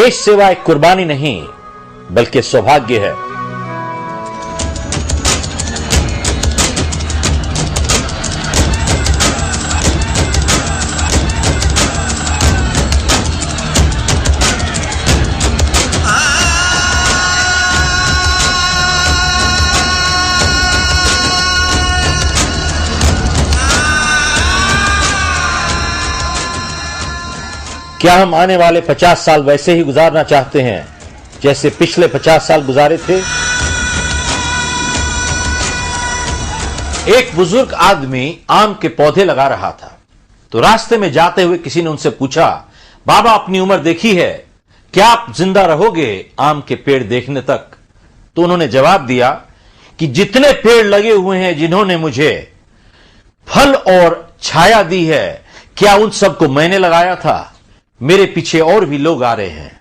देश सेवा एक कुर्बानी नहीं बल्कि सौभाग्य है। क्या हम आने वाले 50 साल वैसे ही गुजारना चाहते हैं जैसे पिछले 50 साल गुजारे थे? एक बुजुर्ग आदमी आम के पौधे लगा रहा था, तो रास्ते में जाते हुए किसी ने उनसे पूछा, बाबा अपनी उम्र देखी है, क्या आप जिंदा रहोगे आम के पेड़ देखने तक? तो उन्होंने जवाब दिया कि जितने पेड़ लगे हुए हैं जिन्होंने मुझे फल और छाया दी है, क्या उन सबको मैंने लगाया था? मेरे पीछे और भी लोग आ रहे हैं।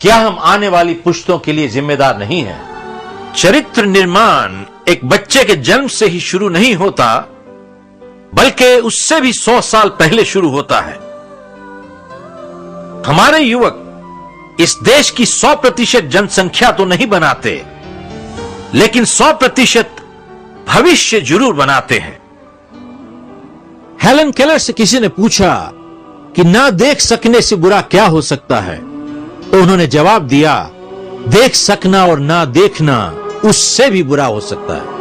क्या हम आने वाली पुश्तों के लिए जिम्मेदार नहीं हैं? चरित्र निर्माण एक बच्चे के जन्म से ही शुरू नहीं होता, बल्कि उससे भी 100 साल पहले शुरू होता है। हमारे युवक इस देश की 100% जनसंख्या तो नहीं बनाते, लेकिन 100% भविष्य जरूर बनाते हैं। हेलन केलर से किसी ने पूछा कि ना देख सकने से बुरा क्या हो सकता है, तो उन्होंने जवाब दिया, देख सकना और ना देखना उससे भी बुरा हो सकता है।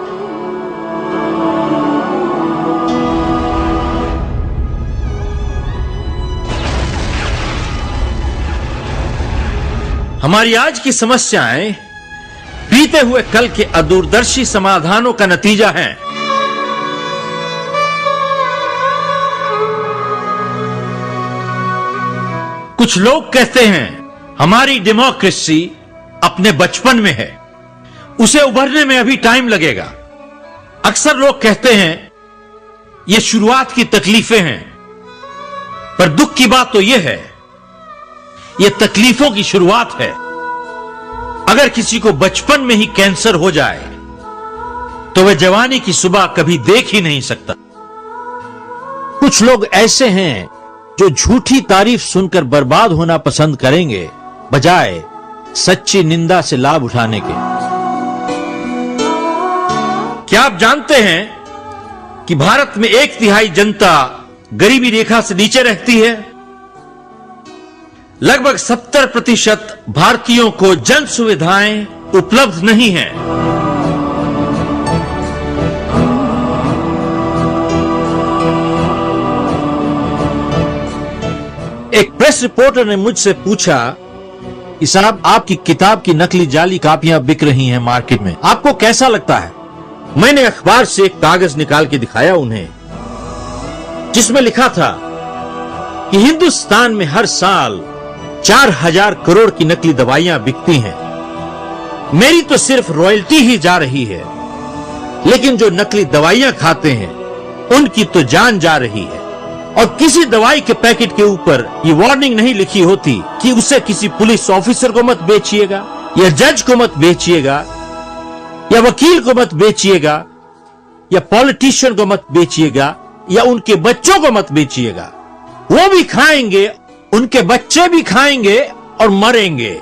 हमारी आज की समस्याएं बीते हुए कल के अदूरदर्शी समाधानों का नतीजा हैं। कुछ लोग कहते हैं हमारी डेमोक्रेसी अपने बचपन में है, उसे उभरने में अभी टाइम लगेगा। अक्सर लोग कहते हैं यह शुरुआत की तकलीफें हैं, पर दुख की बात तो यह है यह तकलीफों की शुरुआत है। अगर किसी को बचपन में ही कैंसर हो जाए तो वह जवानी की सुबह कभी देख ही नहीं सकता। कुछ लोग ऐसे हैं जो झूठी तारीफ सुनकर बर्बाद होना पसंद करेंगे, बजाय सच्ची निंदा से लाभ उठाने के। क्या आप जानते हैं कि भारत में 1/3 जनता गरीबी रेखा से नीचे रहती है? लगभग 70% भारतीयों को जन सुविधाएं उपलब्ध नहीं हैं। एक प्रेस रिपोर्टर ने मुझसे पूछा कि साहब आपकी किताब की नकली जाली कापियां बिक रही हैं मार्केट में, आपको कैसा लगता है? मैंने अखबार से एक कागज निकाल के दिखाया उन्हें, जिसमें लिखा था कि हिंदुस्तान में हर साल 4000 करोड़ की नकली दवाइयां बिकती हैं। मेरी तो सिर्फ रॉयल्टी ही जा रही है, लेकिन जो नकली दवाइयां खाते हैं उनकी तो जान जा रही है। और किसी दवाई के पैकेट के ऊपर ये वार्निंग नहीं लिखी होती कि उसे किसी पुलिस ऑफिसर को मत बेचिएगा, या जज को मत बेचिएगा, या वकील को मत बेचिएगा, या पॉलिटिशियन को मत बेचिएगा, या उनके बच्चों को मत बेचिएगा। वो भी खाएंगे, उनके बच्चे भी खाएंगे और मरेंगे।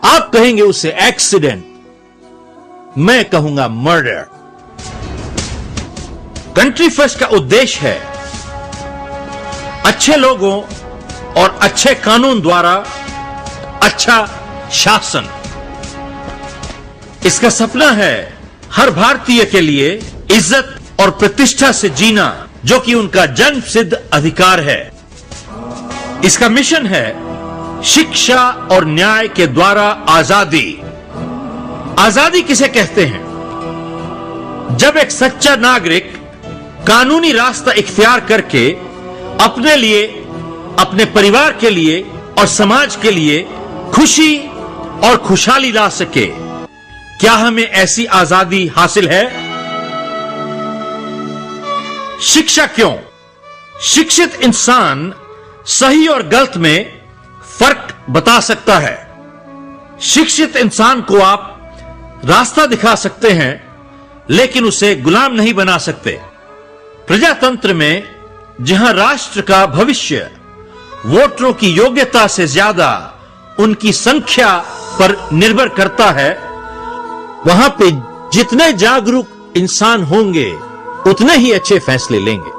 आप कहेंगे उसे एक्सीडेंट, मैं कहूंगा मर्डर। कंट्री फर्स्ट का उद्देश्य है अच्छे लोगों और अच्छे कानून द्वारा अच्छा शासन। इसका सपना है हर भारतीय के लिए इज्जत और प्रतिष्ठा से जीना, जो कि उनका जन्म सिद्ध अधिकार है। इसका मिशन है शिक्षा और न्याय के द्वारा आजादी। आजादी किसे कहते हैं? जब एक सच्चा नागरिक कानूनी रास्ता इख्तियार करके अपने लिए, अपने परिवार के लिए और समाज के लिए खुशी और खुशहाली ला सके। क्या हमें ऐसी आजादी हासिल है? शिक्षा क्यों? शिक्षित इंसान सही और गलत में फर्क बता सकता है। शिक्षित इंसान को आप रास्ता दिखा सकते हैं, लेकिन उसे गुलाम नहीं बना सकते। प्रजातंत्र में जहां राष्ट्र का भविष्य वोटरों की योग्यता से ज्यादा उनकी संख्या पर निर्भर करता है। वहां पे जितने जागरूक इंसान होंगे उतने ही अच्छे फैसले लेंगे।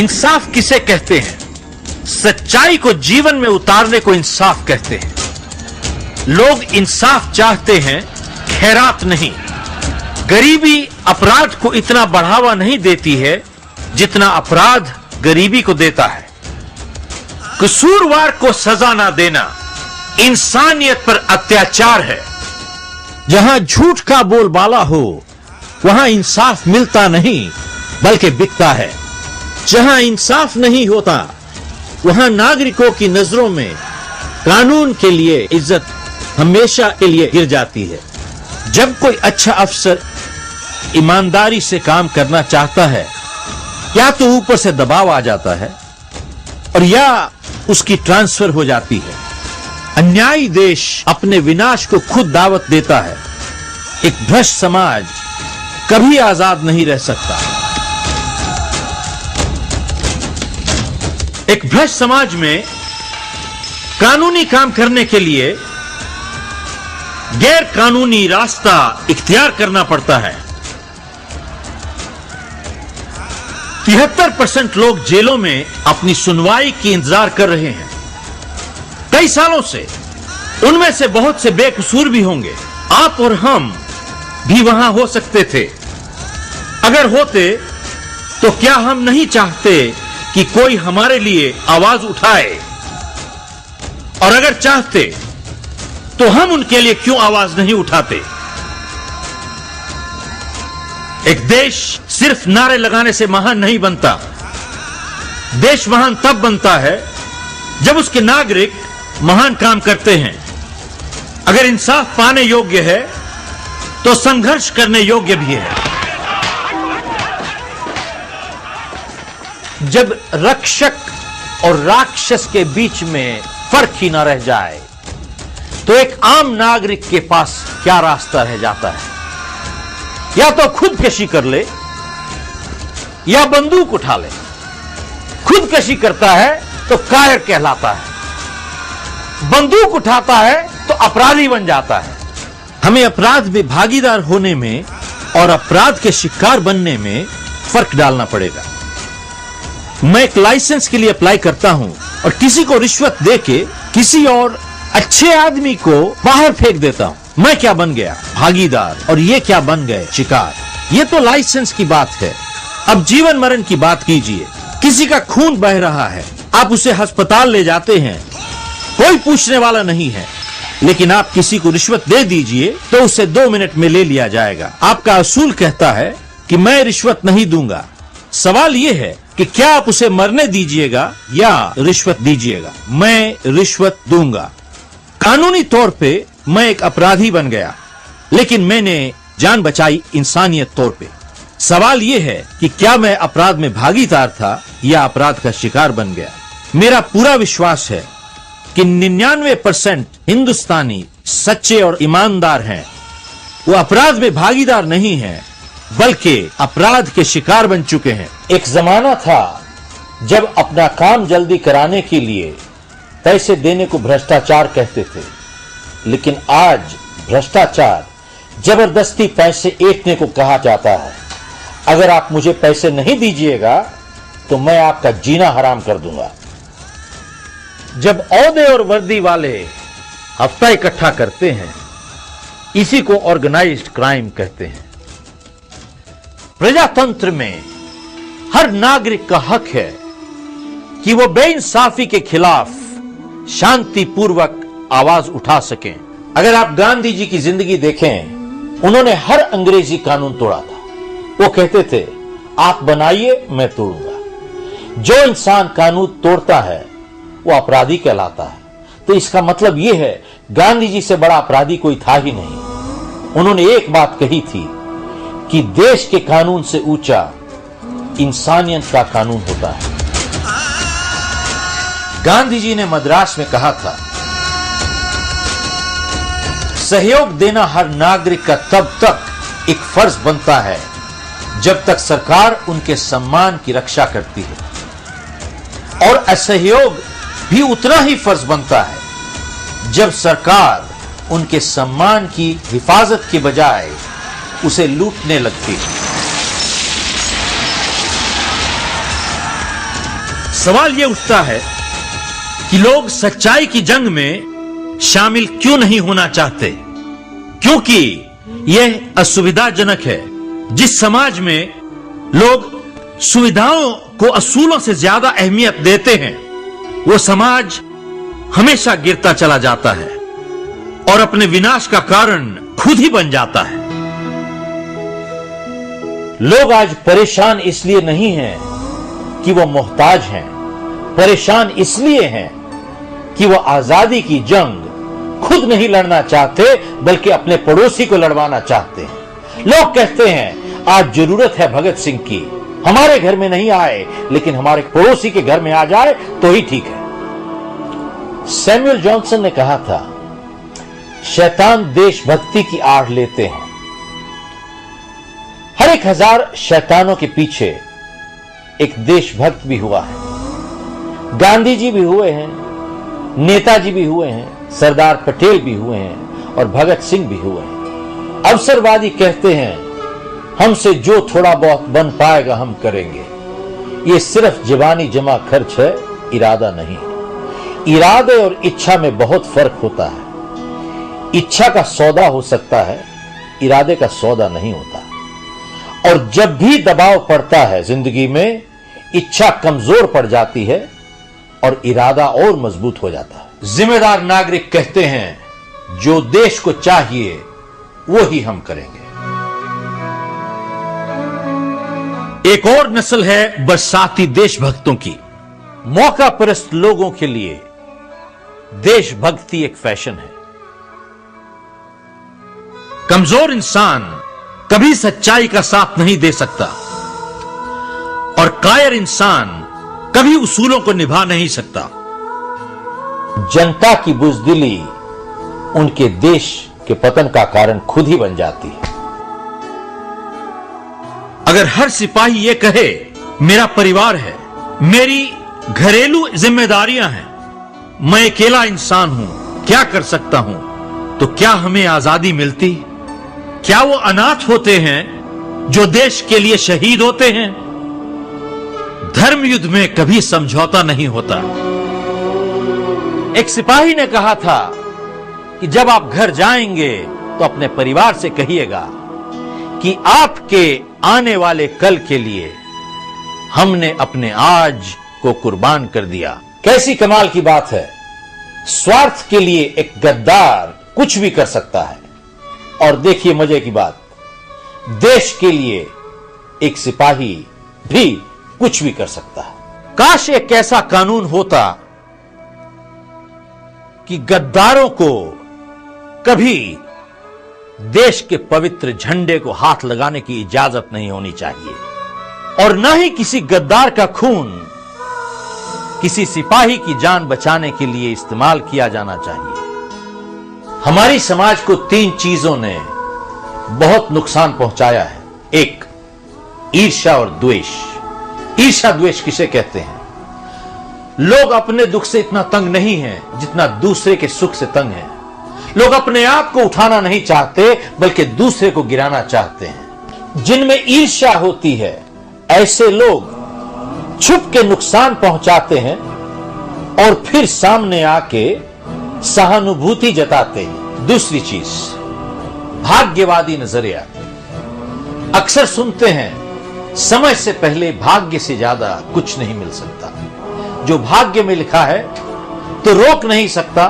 इंसाफ किसे कहते हैं? सच्चाई को जीवन में उतारने को इंसाफ कहते हैं। लोग इंसाफ चाहते हैं, खैरात नहीं। गरीबी अपराध को इतना बढ़ावा नहीं देती है जितना अपराध गरीबी को देता है। कसूरवार को सजा ना देना इंसानियत पर अत्याचार है। जहां झूठ का बोलबाला हो वहां इंसाफ मिलता नहीं बल्कि बिकता है। जहां इंसाफ नहीं होता वहां नागरिकों की नजरों में कानून के लिए इज्जत हमेशा के लिए गिर जाती है। जब कोई अच्छा अफसर ईमानदारी से काम करना चाहता है, या तो ऊपर से दबाव आ जाता है और या उसकी ट्रांसफर हो जाती है। अन्यायी देश अपने विनाश को खुद दावत देता है। एक भ्रष्ट समाज कभी आजाद नहीं रह सकता। एक भ्रष्ट समाज में कानूनी काम करने के लिए गैर कानूनी रास्ता इख्तियार करना पड़ता है। 73% लोग जेलों में अपनी सुनवाई की इंतजार कर रहे हैं कई सालों से। उनमें से बहुत से बेकसूर भी होंगे। आप और हम भी वहां हो सकते थे। अगर होते तो क्या हम नहीं चाहते कि कोई हमारे लिए आवाज उठाए? और अगर चाहते तो हम उनके लिए क्यों आवाज नहीं उठाते? एक देश सिर्फ नारे लगाने से महान नहीं बनता। देश महान तब बनता है जब उसके नागरिक महान काम करते हैं। अगर इंसाफ पाने योग्य है तो संघर्ष करने योग्य भी है। जब रक्षक और राक्षस के बीच में फर्क ही ना रह जाए तो एक आम नागरिक के पास क्या रास्ता रह जाता है? या तो खुदकशी कर ले या बंदूक उठा ले। खुदकशी करता है तो कायर कहलाता है, बंदूक उठाता है तो अपराधी बन जाता है। हमें अपराध में भागीदार होने में और अपराध के शिकार बनने में फर्क डालना पड़ेगा। मैं एक लाइसेंस के लिए अप्लाई करता हूं और किसी को रिश्वत देके किसी और अच्छे आदमी को बाहर फेंक देता हूं। मैं क्या बन गया? भागीदार। और ये क्या बन गए? शिकार। ये तो लाइसेंस की बात है। अब जीवन मरण की बात कीजिए। किसी का खून बह रहा है, आप उसे अस्पताल ले जाते हैं, कोई पूछने वाला नहीं है। लेकिन आप किसी को रिश्वत दे दीजिए तो उसे 2 मिनट में ले लिया जाएगा। आपका असूल कहता है कि मैं रिश्वत नहीं दूंगा। सवाल यह है कि क्या आप उसे मरने दीजिएगा या रिश्वत दीजिएगा? मैं रिश्वत दूंगा। कानूनी तौर पे मैं एक अपराधी बन गया, लेकिन मैंने जान बचाई इंसानियत तौर पे। सवाल यह है कि क्या मैं अपराध में भागीदार था या अपराध का शिकार बन गया? मेरा पूरा विश्वास है कि 99% हिंदुस्तानी सच्चे और ईमानदार हैं। वो अपराध में भागीदार नहीं हैं, बल्कि अपराध के शिकार बन चुके हैं। एक जमाना था जब अपना काम जल्दी कराने के लिए पैसे देने को भ्रष्टाचार कहते थे, लेकिन आज भ्रष्टाचार जबरदस्ती पैसे ऐंठने को कहा जाता है। अगर आप मुझे पैसे नहीं दीजिएगा तो मैं आपका जीना हराम कर दूंगा। जब औहदे और वर्दी वाले हफ्ता इकट्ठा करते हैं, इसी को ऑर्गेनाइज्ड क्राइम कहते हैं। प्रजातंत्र में हर नागरिक का हक है कि वो बेइंसाफी के खिलाफ शांतिपूर्वक आवाज उठा सकें। अगर आप गांधी जी की जिंदगी देखें, उन्होंने हर अंग्रेजी कानून तोड़ा था। वो कहते थे, आप बनाइए मैं तोड़ूंगा। जो इंसान कानून तोड़ता है वो अपराधी कहलाता है। तो इसका मतलब यह है, गांधी जी से बड़ा अपराधी कोई था ही नहीं। उन्होंने एक बात कही थी कि देश के कानून से ऊंचा इंसानियत का कानून होता है। गांधी जी ने मद्रास में कहा था, सहयोग देना हर नागरिक का तब तक एक फर्ज बनता है जब तक सरकार उनके सम्मान की रक्षा करती है, और असहयोग भी उतना ही फर्ज बनता है जब सरकार उनके सम्मान की हिफाजत के बजाय उसे लूटने लगती है। सवाल यह उठता है कि लोग सच्चाई की जंग में शामिल क्यों नहीं होना चाहते, क्योंकि यह असुविधाजनक है। जिस समाज में लोग सुविधाओं को असूलों से ज्यादा अहमियत देते हैं, वो समाज हमेशा गिरता चला जाता है और अपने विनाश का कारण खुद ही बन जाता है। लोग आज परेशान इसलिए नहीं हैं कि वो मोहताज हैं, परेशान इसलिए हैं कि वो आजादी की जंग खुद नहीं लड़ना चाहते बल्कि अपने पड़ोसी को लड़वाना चाहते हैं। लोग कहते हैं आज जरूरत है भगत सिंह की, हमारे घर में नहीं आए लेकिन हमारे पड़ोसी के घर में आ जाए तो ही ठीक है। सैमुअल जॉनसन ने कहा था, शैतान देशभक्ति की आड़ लेते हैं। हर 1000 शैतानों के पीछे एक देशभक्त भी हुआ है। गांधी जी भी हुए हैं, नेताजी भी हुए हैं, सरदार पटेल भी हुए हैं और भगत सिंह भी हुए हैं। अवसरवादी कहते हैं हमसे जो थोड़ा बहुत बन पाएगा हम करेंगे। ये सिर्फ जवानी जमा खर्च है, इरादा नहीं। इरादे और इच्छा में बहुत फर्क होता है। इच्छा का सौदा हो सकता है, इरादे का सौदा नहीं होता। और जब भी दबाव पड़ता है जिंदगी में, इच्छा कमजोर पड़ जाती है और इरादा और मजबूत हो जाता है। जिम्मेदार नागरिक कहते हैं जो देश को चाहिए वो ही हम करेंगे। एक और नस्ल है बरसाती देशभक्तों की। मौका परस्त लोगों के लिए देशभक्ति एक फैशन है। कमजोर इंसान कभी सच्चाई का साथ नहीं दे सकता और कायर इंसान कभी उसूलों को निभा नहीं सकता। जनता की बुजदिली उनके देश के पतन का कारण खुद ही बन जाती है। अगर हर सिपाही ये कहे मेरा परिवार है, मेरी घरेलू जिम्मेदारियां हैं, मैं अकेला इंसान हूं, क्या कर सकता हूं, तो क्या हमें आजादी मिलती? क्या वो अनाथ होते हैं जो देश के लिए शहीद होते हैं? धर्म युद्ध में कभी समझौता नहीं होता। एक सिपाही ने कहा था कि जब आप घर जाएंगे तो अपने परिवार से कहिएगा कि आपके आने वाले कल के लिए हमने अपने आज को कुर्बान कर दिया। कैसी कमाल की बात है। स्वार्थ के लिए एक गद्दार कुछ भी कर सकता है, और देखिए मजे की बात, देश के लिए एक सिपाही भी कुछ भी कर सकता है। काश एक ऐसा कानून होता कि गद्दारों को कभी देश के पवित्र झंडे को हाथ लगाने की इजाजत नहीं होनी चाहिए, और न ही किसी गद्दार का खून किसी सिपाही की जान बचाने के लिए इस्तेमाल किया जाना चाहिए। हमारी समाज को 3 चीजों ने बहुत नुकसान पहुंचाया है। एक, ईर्ष्या और द्वेष। ईर्ष्या द्वेष किसे कहते हैं? लोग अपने दुख से इतना तंग नहीं हैं जितना दूसरे के सुख से तंग हैं। लोग अपने आप को उठाना नहीं चाहते बल्कि दूसरे को गिराना चाहते हैं। जिनमें ईर्ष्या होती है, ऐसे लोग छुप के नुकसान पहुंचाते हैं और फिर सामने आके सहानुभूति जताते हैं। दूसरी चीज, भाग्यवादी नजरिया। अक्सर सुनते हैं समय से पहले भाग्य से ज्यादा कुछ नहीं मिल सकता। जो भाग्य में लिखा है तो रोक नहीं सकता,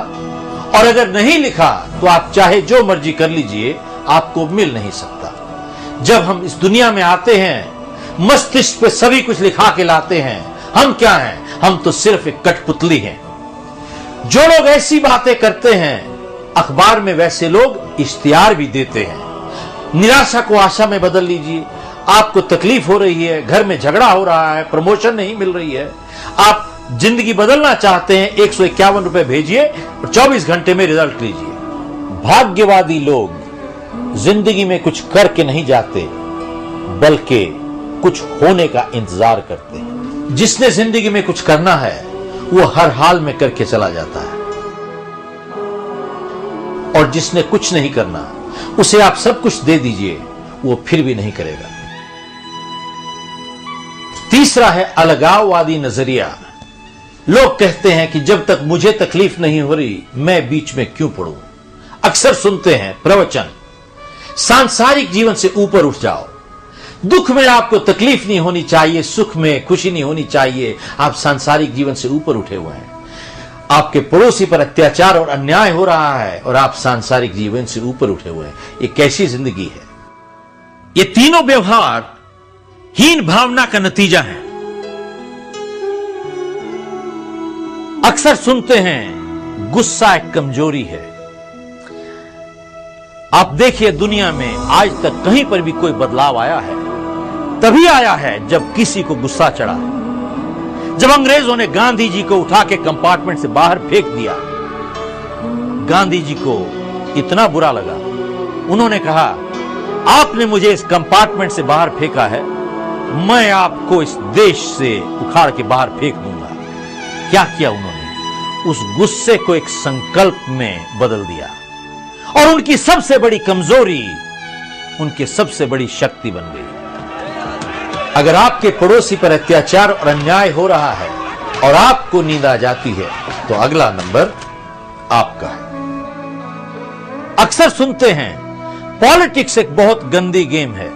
और अगर नहीं लिखा तो आप चाहे जो मर्जी कर लीजिए, आपको मिल नहीं सकता। जब हम इस दुनिया में आते हैं, मस्तिष्क पे सभी कुछ लिखा के लाते हैं। हम क्या हैं? हम तो सिर्फ एक कठपुतली हैं। जो लोग ऐसी बातें करते हैं, अखबार में वैसे लोग इश्तिहार भी देते हैं। निराशा को आशा में बदल लीजिए। आपको तकलीफ हो रही है, घर में झगड़ा हो रहा है, प्रमोशन नहीं मिल रही है, आप जिंदगी बदलना चाहते हैं, 151 रुपए भेजिए और 24 घंटे में रिजल्ट लीजिए। भाग्यवादी लोग जिंदगी में कुछ करके नहीं जाते बल्कि कुछ होने का इंतजार करते हैं। जिसने जिंदगी में कुछ करना है वो हर हाल में करके चला जाता है, और जिसने कुछ नहीं करना उसे आप सब कुछ दे दीजिए, वो फिर भी नहीं करेगा। तीसरा है अलगाववादी नजरिया। लोग कहते हैं कि जब तक मुझे तकलीफ नहीं हो रही मैं बीच में क्यों पड़ूं। अक्सर सुनते हैं प्रवचन, सांसारिक जीवन से ऊपर उठ जाओ, दुख में आपको तकलीफ नहीं होनी चाहिए, सुख में खुशी नहीं होनी चाहिए, आप सांसारिक जीवन से ऊपर उठे हुए हैं। आपके पड़ोसी पर अत्याचार और अन्याय हो रहा है और आप सांसारिक जीवन से ऊपर उठे हुए हैं। ये कैसी जिंदगी है? ये तीनों व्यवहार हीन भावना का नतीजा है। अक्सर सुनते हैं गुस्सा एक कमजोरी है। आप देखिए दुनिया में आज तक कहीं पर भी कोई बदलाव आया है तभी आया है जब किसी को गुस्सा चढ़ा है। जब अंग्रेजों ने गांधी जी को उठा के कंपार्टमेंट से बाहर फेंक दिया, गांधी जी को इतना बुरा लगा, उन्होंने कहा आपने मुझे इस कंपार्टमेंट से बाहर फेंका है, मैं आपको इस देश से उखाड़ के बाहर फेंक दूंगा। क्या किया उन्होंने? उस गुस्से को एक संकल्प में बदल दिया और उनकी सबसे बड़ी कमजोरी उनकी सबसे बड़ी शक्ति बन गई। अगर आपके पड़ोसी पर अत्याचार और अन्याय हो रहा है और आपको नींद आ जाती है तो अगला नंबर आपका है। अक्सर सुनते हैं पॉलिटिक्स एक बहुत गंदी गेम है।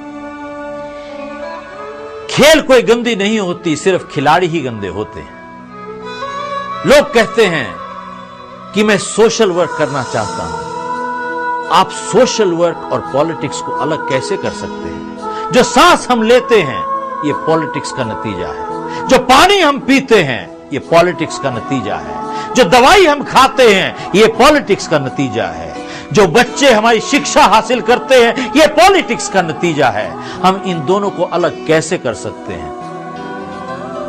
खेल कोई गंदी नहीं होती, सिर्फ खिलाड़ी ही गंदे होते हैं। लोग कहते हैं कि मैं सोशल वर्क करना चाहता हूं। आप सोशल वर्क और पॉलिटिक्स को अलग कैसे कर सकते हैं? जो सांस हम लेते हैं ये पॉलिटिक्स का नतीजा है, जो पानी हम पीते हैं ये पॉलिटिक्स का नतीजा है, जो दवाई हम खाते हैं ये पॉलिटिक्स का नतीजा है, जो बच्चे हमारी शिक्षा हासिल करते हैं ये पॉलिटिक्स का नतीजा है। हम इन दोनों को अलग कैसे कर सकते हैं?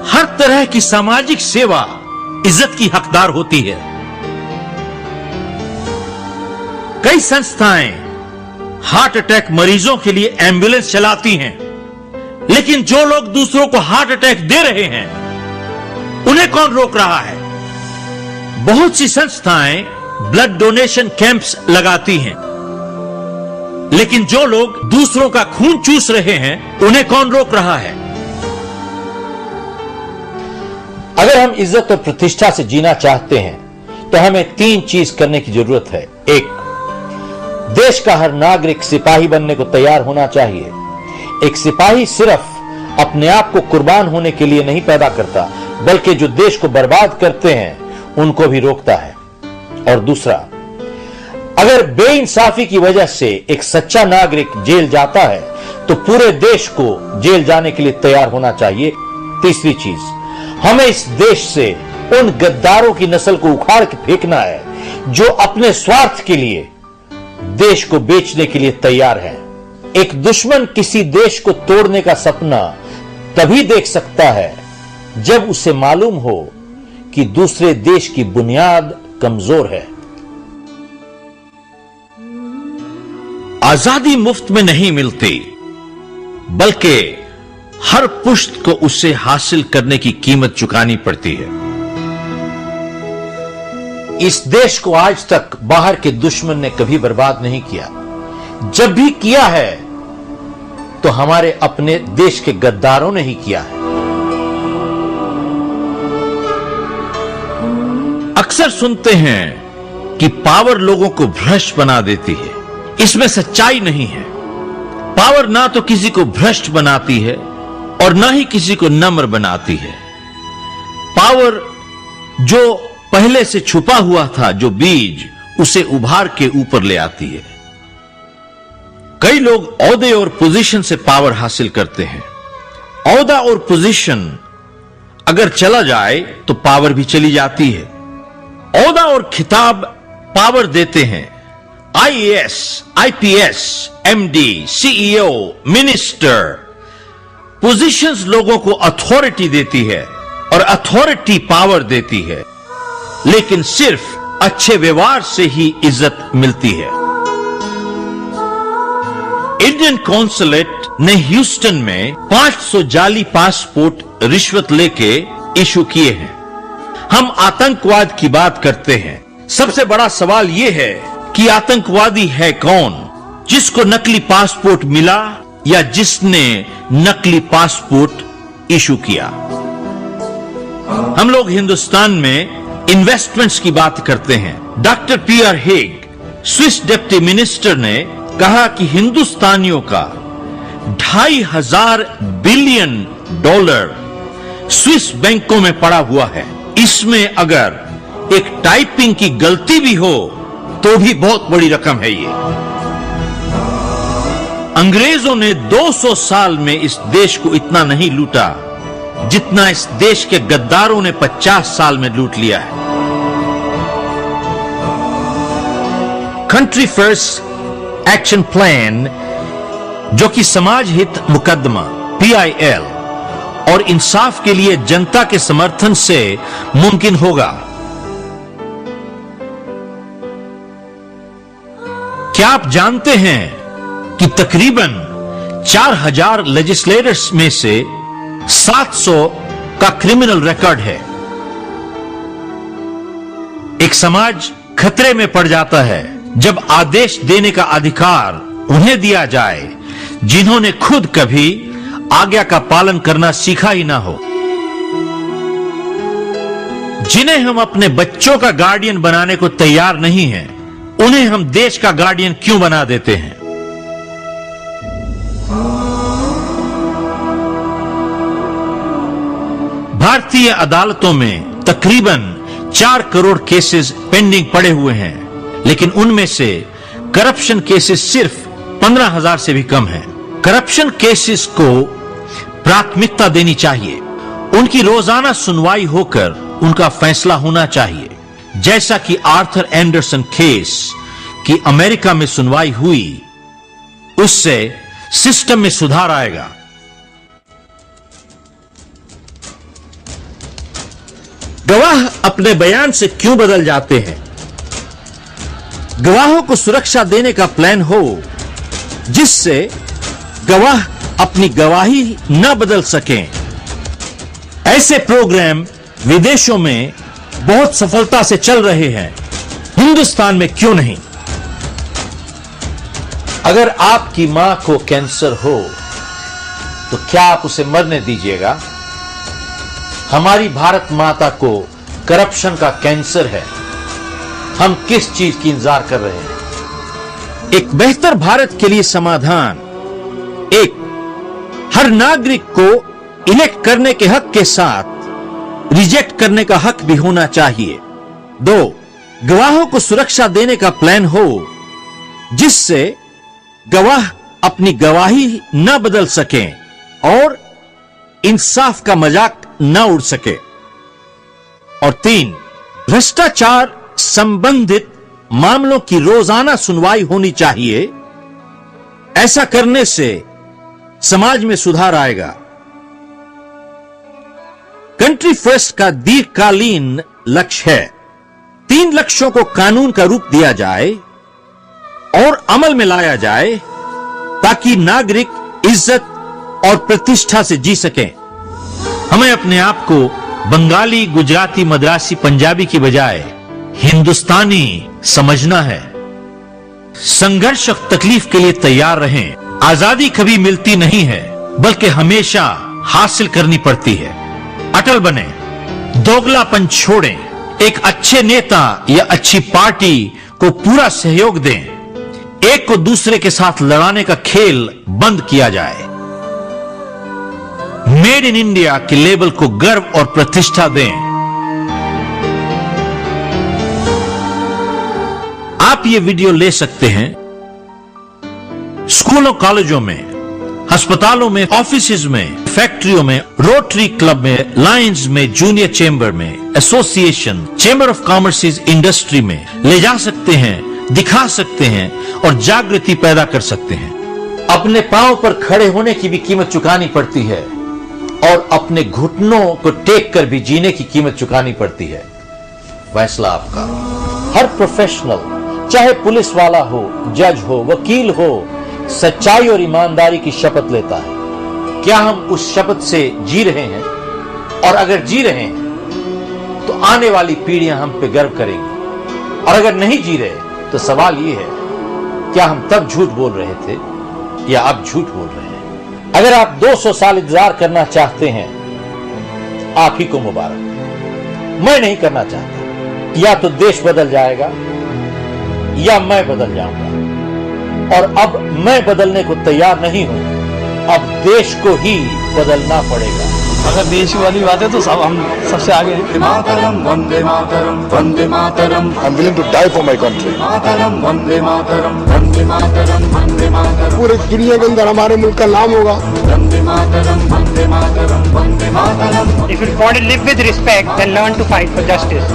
हर तरह की सामाजिक सेवा इज्जत की हकदार होती है। कई संस्थाएं हार्ट अटैक मरीजों के लिए एम्बुलेंस चलाती हैं, लेकिन जो लोग दूसरों को हार्ट अटैक दे रहे हैं उन्हें कौन रोक रहा है? बहुत सी संस्थाएं ब्लड डोनेशन कैंप्स लगाती हैं, लेकिन जो लोग दूसरों का खून चूस रहे हैं उन्हें कौन रोक रहा है? अगर हम इज्जत और प्रतिष्ठा से जीना चाहते हैं तो हमें 3 चीज करने की जरूरत है। 1, देश का हर नागरिक सिपाही बनने को तैयार होना चाहिए। एक सिपाही सिर्फ अपने आप को कुर्बान होने के लिए नहीं पैदा करता, बल्कि जो देश को बर्बाद करते हैं उनको भी रोकता है। और दूसरा, अगर बेइंसाफी की वजह से एक सच्चा नागरिक जेल जाता है तो पूरे देश को जेल जाने के लिए तैयार होना चाहिए। तीसरी चीज, हमें इस देश से उन गद्दारों की नस्ल को उखाड़ के फेंकना है जो अपने स्वार्थ के लिए देश को बेचने के लिए तैयार है। एक दुश्मन किसी देश को तोड़ने का सपना तभी देख सकता है जब उसे मालूम हो कि दूसरे देश की बुनियाद कमजोर है। आजादी मुफ्त में नहीं मिलती, बल्कि हर पुश्त को उसे हासिल करने की कीमत चुकानी पड़ती है। इस देश को आज तक बाहर के दुश्मन ने कभी बर्बाद नहीं किया। जब भी किया है तो हमारे अपने देश के गद्दारों ने ही किया है। अक्सर सुनते हैं कि पावर लोगों को भ्रष्ट बना देती है। इसमें सच्चाई नहीं है। पावर ना तो किसी को भ्रष्ट बनाती है और ना ही किसी को नम्र बनाती है। पावर जो पहले से छुपा हुआ था, जो बीज, उसे उभार के ऊपर ले आती है। कई लोग औहदे और पोजीशन से पावर हासिल करते हैं। औहदा और पोजीशन अगर चला जाए तो पावर भी चली जाती है। औहदा और खिताब पावर देते हैं। IAS, IPS, MD, CEO, minister. Positions लोगों को अथॉरिटी देती है और अथॉरिटी पावर देती है, लेकिन सिर्फ अच्छे व्यवहार से ही इज्जत मिलती है। इंडियन कॉन्सुलेट ने ह्यूस्टन में 500 जाली पासपोर्ट रिश्वत लेके इशू किए हैं। हम आतंकवाद की बात करते हैं। सबसे बड़ा सवाल यह है कि आतंकवादी है कौन? जिसको नकली पासपोर्ट मिला या जिसने नकली पासपोर्ट इशू किया? हम लोग हिंदुस्तान में इन्वेस्टमेंट्स की बात करते हैं। Doctor PR Hague, Swiss deputy minister, ने कहा कि हिंदुस्तानियों का 2,500 बिलियन डॉलर स्विस बैंकों में पड़ा हुआ है। इसमें अगर एक टाइपिंग की गलती भी हो तो भी बहुत बड़ी रकम है ये। अंग्रेजों ने 200 साल में इस देश को इतना नहीं लूटा जितना इस देश के गद्दारों ने 50 साल में लूट लिया है। कंट्री फर्स्ट एक्शन प्लान, जो कि समाज हित मुकदमा PIL और इंसाफ के लिए जनता के समर्थन से मुमकिन होगा। क्या आप जानते हैं कि तकरीबन 4,000 लेजिस्लेटर्स में से 700 का क्रिमिनल रिकॉर्ड है? एक समाज खतरे में पड़ जाता है जब आदेश देने का अधिकार उन्हें दिया जाए जिन्होंने खुद कभी आज्ञा का पालन करना सीखा ही ना हो। जिन्हें हम अपने बच्चों का गार्डियन बनाने को तैयार नहीं हैं, उन्हें हम देश का गार्डियन क्यों बना देते हैं? भारतीय अदालतों में तकरीबन 4 करोड़ केसेस पेंडिंग पड़े हुए हैं, लेकिन उनमें से करप्शन केसेस सिर्फ 15,000 से भी कम हैं। करप्शन केसेस को प्राथमिकता देनी चाहिए। उनकी रोजाना सुनवाई होकर उनका फैसला होना चाहिए, जैसा कि आर्थर एंडरसन केस की अमेरिका में सुनवाई हुई। उससे सिस्टम में सुधार आएगा। गवाह अपने बयान से क्यों बदल जाते हैं? गवाहों को सुरक्षा देने का प्लान हो जिससे गवाह अपनी गवाही न बदल सकें। ऐसे प्रोग्राम विदेशों में बहुत सफलता से चल रहे हैं, हिंदुस्तान में क्यों नहीं? अगर आपकी मां को कैंसर हो तो क्या आप उसे मरने दीजिएगा? हमारी भारत माता को करप्शन का कैंसर है। हम किस चीज की इंतजार कर रहे हैं? एक बेहतर भारत के लिए समाधान, एक, हर नागरिक को इलेक्ट करने के हक के साथ रिजेक्ट करने का हक भी होना चाहिए। 2, गवाहों को सुरक्षा देने का प्लान हो जिससे गवाह अपनी गवाही न बदल सकें और इंसाफ का मजाक न उड़ सके। और 3, भ्रष्टाचार संबंधित मामलों की रोजाना सुनवाई होनी चाहिए। ऐसा करने से समाज में सुधार आएगा। कंट्री फर्स्ट का दीर्घकालीन लक्ष्य है 3 लक्ष्यों को कानून का रूप दिया जाए और अमल में लाया जाए ताकि नागरिक इज्जत और प्रतिष्ठा से जी सकें। हमें अपने आप को बंगाली, गुजराती, मद्रासी, पंजाबी की बजाय हिंदुस्तानी समझना है। संघर्ष और तकलीफ के लिए तैयार रहें। आजादी कभी मिलती नहीं है बल्कि हमेशा हासिल करनी पड़ती है। अटल बने, दोगलापन छोड़ें, एक अच्छे नेता या अच्छी पार्टी को पूरा सहयोग दें, एक को दूसरे के साथ लड़ाने का खेल बंद किया जाए। मेड इन इंडिया के लेबल को गर्व और प्रतिष्ठा दें। आप ये वीडियो ले सकते हैं स्कूलों, कॉलेजों में, अस्पतालों में, ऑफिसेज में, फैक्ट्रियों में, रोटरी क्लब में, लायंस में, जूनियर चेंबर में, association, chamber of commerce, industry में ले जा सकते हैं, दिखा सकते हैं और जागृति पैदा कर सकते हैं। अपने पांव पर खड़े होने की भी कीमत चुकानी पड़ती है और अपने घुटनों को टेक कर भी जीने की कीमत चुकानी पड़ती है। फैसला आपका। हर प्रोफेशनल, चाहे पुलिस वाला हो, जज हो, वकील हो, सच्चाई और ईमानदारी की शपथ लेता है। क्या हम उस शपथ से जी रहे हैं? और अगर जी रहे हैं तो आने वाली पीढ़ियां हम पे गर्व करेंगी। और अगर नहीं जी रहे तो सवाल यह है, क्या हम तब झूठ बोल रहे थे या अब झूठ बोल रहे हैं? अगर आप 200 साल इंतजार करना चाहते हैं, आप ही को मुबारक। मैं नहीं करना चाहता। या तो देश बदल जाएगा या मैं बदल जाऊंगा, और अब मैं बदलने को तैयार नहीं हूं। अब देश को ही बदलना पड़ेगा। अगर देश वाली बात है तो सब हम सबसे आगे हैं। मातरम Vande Mataram Vande Mataram. I'm willing to die for my country. मातरम वंदे मातरम वंदे मातरम वंदे मातरम। पूरे दुनिया के अंदर हमारे मुल्क का नाम होगा। Vande Mataram Vande Mataram Vande Mataram. If you want to live with respect, then learn to fight for justice.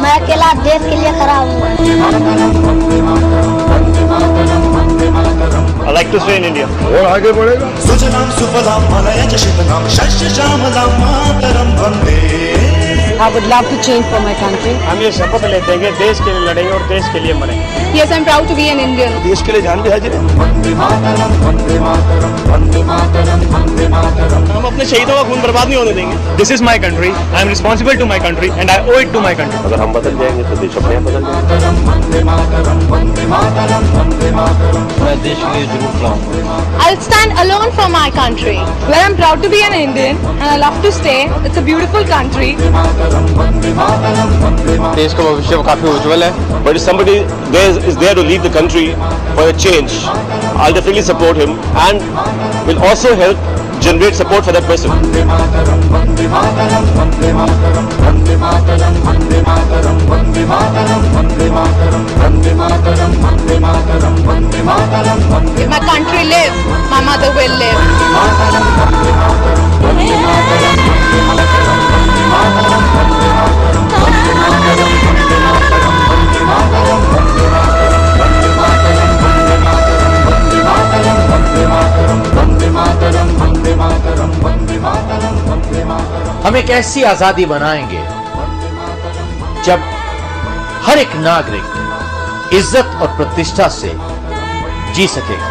मैं अकेला देश के लिए खड़ा हूँ। I like to stay in India. और आगे बढ़ेगा। सुजलाम सुफलाम मलयज शिवलाम शस्य श्यामलाम मातरम वंदे। I would love to change for my country. हम ये शपथ लेते हैं कि देश के लिए लड़ेंगे और देश के लिए मरेंगे। Yes, I'm proud to be an Indian. देश के लिए जान भी हाजिर है। वंदे मातरम वंदे मातरम वंदे मातरम वंदे मातरम। हम अपने शहीदों का खून बर्बाद नहीं होने देंगे। This is my country. I am responsible to my country and I owe it to my country. अगर हम बदल जाएंगे तो देश अपने आप बदल जाएगा। वंदे मातरम वंदे मातरम वंदे मातरम। मैं देश के लिए जरूर खड़ा I'll stand alone for my country. Well, I'm proud to be an Indian and I love to stay. It's a beautiful country. देश का भविष्य काफी उज्जवल है। But if somebody is there to lead the country for a change, I'll definitely support him and will also help generate support for that person. If my country lives, my mother will live. हम एक ऐसी आजादी बनाएंगे जब हर एक नागरिक इज्जत और प्रतिष्ठा से जी सकेगा।